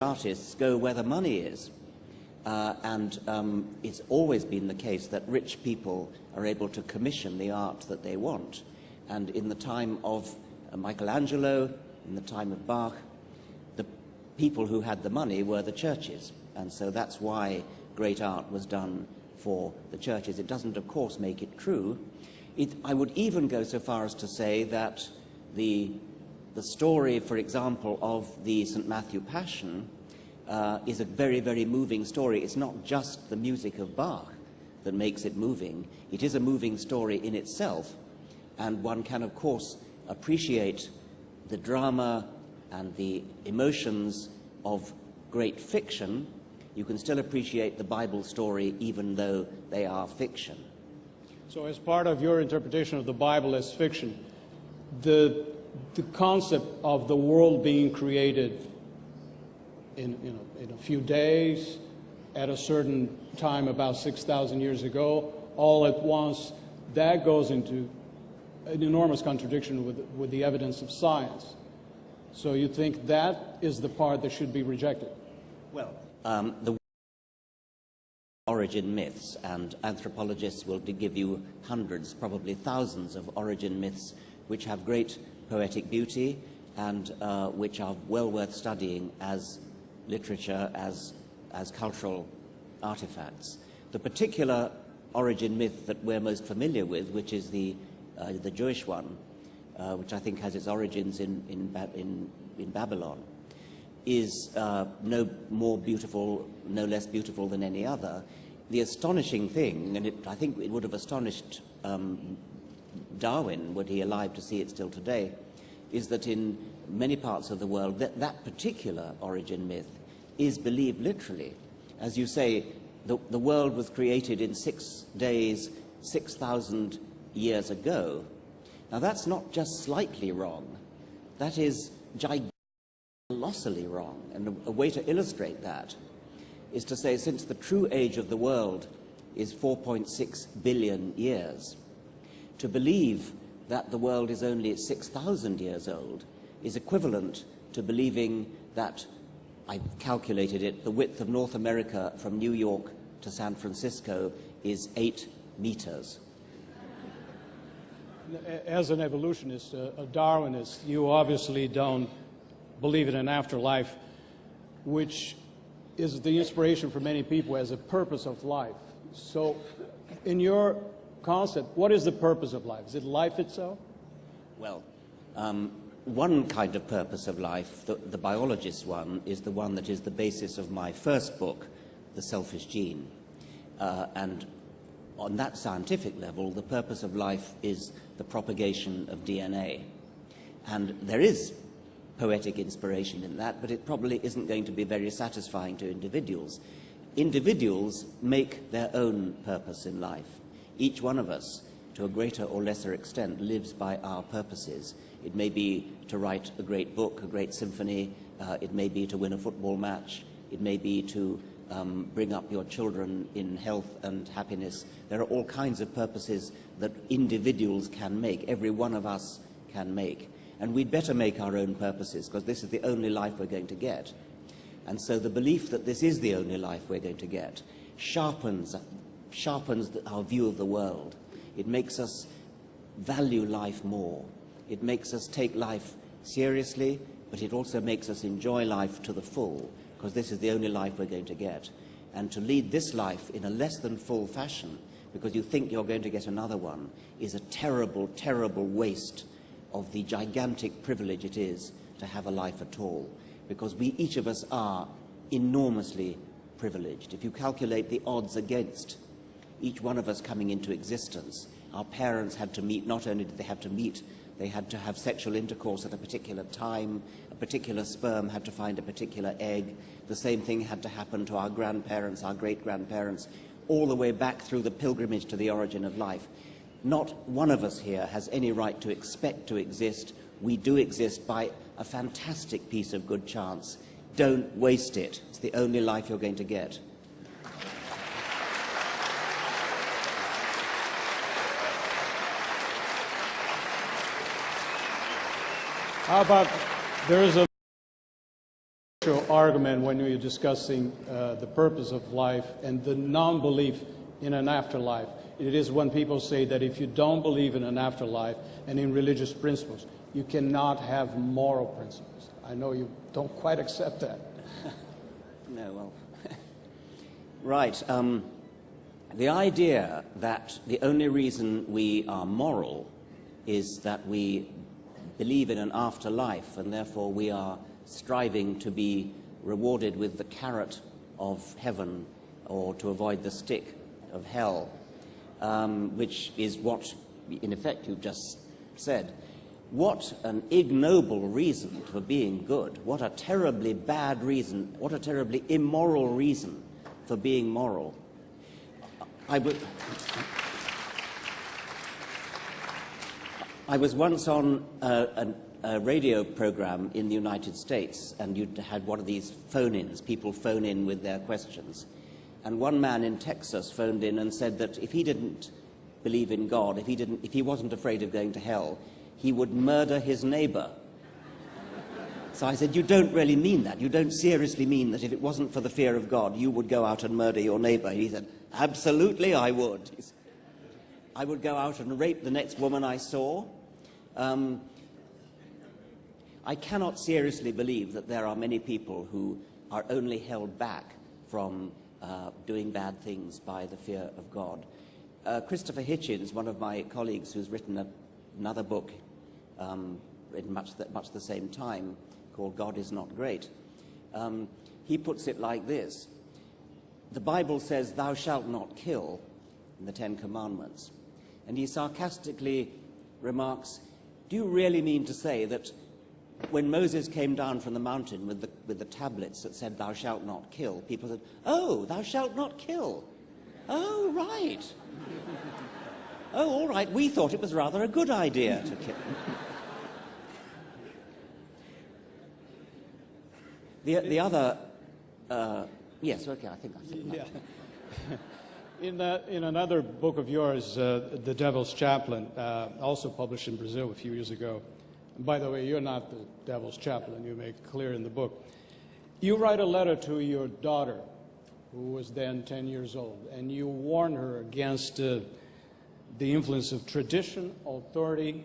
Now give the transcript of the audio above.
artists go where the money is. It's always been the case that rich people are able to commission the art that they want. And in the time of Michelangelo, in the time of Bach, the people who had the money were the churches. And so that's why great art was done for the churches. It doesn't, of course, make it true. I would even go so far as to say that the story, for example, of the St. Matthew Passion is a very, very moving story. It's not just the music of Bach that makes it moving. It is a moving story in itself, and one can, of course, appreciate the drama and the emotions of great fiction. You can still appreciate the Bible story even though they are fiction. So as part of your interpretation of the Bible as fiction, the concept of the world being created in a few days, at a certain time about 6,000 years ago, all at once, that goes into an enormous contradiction with the evidence of science. So you think that is the part that should be rejected? Well, the origin myths, and anthropologists will give you hundreds, probably thousands of origin myths which have great poetic beauty and which are well worth studying as literature, as cultural artifacts. The particular origin myth that we're most familiar with, which is the Jewish one, which I think has its origins in Babylon, is no more beautiful, no less beautiful than any other. The astonishing thing, and I think it would have astonished Darwin, were he alive to see it still today, is that in many parts of the world that particular origin myth is believed literally. As you say, the world was created in 6 days, 6,000 years ago. Now that's not just slightly wrong, that is colossally wrong. And a way to illustrate that is to say, since the true age of the world is 4.6 billion years, to believe that the world is only 6,000 years old is equivalent to believing that, I calculated it, the width of North America from New York to San Francisco is 8 meters. As an evolutionist, a Darwinist, you obviously don't believe in an afterlife, which is the inspiration for many people as a purpose of life. So in your concept, what is the purpose of life? Is it life itself? Well, one kind of purpose of life, the biologist's one, is the one that is the basis of my first book, The Selfish Gene. And on that scientific level, the purpose of life is the propagation of DNA. And there is poetic inspiration in that, but it probably isn't going to be very satisfying to individuals. Individuals make their own purpose in life. Each one of us, to a greater or lesser extent, lives by our purposes. It may be to write a great book, a great symphony. It may be to win a football match. It may be to bring up your children in health and happiness. There are all kinds of purposes that individuals can make, every one of us can make. And we'd better make our own purposes, because this is the only life we're going to get. And so the belief that this is the only life we're going to get sharpens our view of the world. It makes us value life more. It makes us take life seriously, but it also makes us enjoy life to the full, because this is the only life we're going to get. And to lead this life in a less than full fashion, because you think you're going to get another one, is a terrible, terrible waste of the gigantic privilege it is to have a life at all. Because each of us are enormously privileged. If you calculate the odds against each one of us coming into existence, our parents had to meet, not only did they have to meet, they had to have sexual intercourse at a particular time, a particular sperm had to find a particular egg, the same thing had to happen to our grandparents, our great-grandparents, all the way back through the pilgrimage to the origin of life. Not one of us here has any right to expect to exist. We do exist by a fantastic piece of good chance. Don't waste it. It's the only life you're going to get. How about there is a argument when you're discussing the purpose of life and the non-belief in an afterlife. It is when people say that if you don't believe in an afterlife and in religious principles, you cannot have moral principles. I know you don't quite accept that. No, well, right. The idea that the only reason we are moral is that we believe in an afterlife and therefore we are striving to be rewarded with the carrot of heaven or to avoid the stick of hell, which is what, in effect, you've just said. What an ignoble reason for being good. What a terribly bad reason. What a terribly immoral reason for being moral. I was once on a radio program in the United States, and you had one of these phone-ins. People phone in with their questions. And one man in Texas phoned in and said that if he didn't believe in God, if he wasn't afraid of going to hell, he would murder his neighbor. So I said, you don't really mean that. You don't seriously mean that if it wasn't for the fear of God, you would go out and murder your neighbor. He said, absolutely I would. He said, I would go out and rape the next woman I saw. I cannot seriously believe that there are many people who are only held back from doing bad things by the fear of God. Christopher Hitchens, one of my colleagues who's written another book in much the same time, called God is Not Great, he puts it like this. The Bible says, thou shalt not kill, in the Ten Commandments. And he sarcastically remarks, do you really mean to say that when Moses came down from the mountain with the tablets that said, thou shalt not kill, people said, oh, thou shalt not kill. Oh, right. Oh, all right, we thought it was rather a good idea to kill. The other, yes, okay, I think yeah. In another book of yours, The Devil's Chaplain, also published in Brazil a few years ago. And by the way, you're not the Devil's Chaplain, you make it clear in the book. You write a letter to your daughter, who was then 10 years old, and you warn her against the influence of tradition, authority,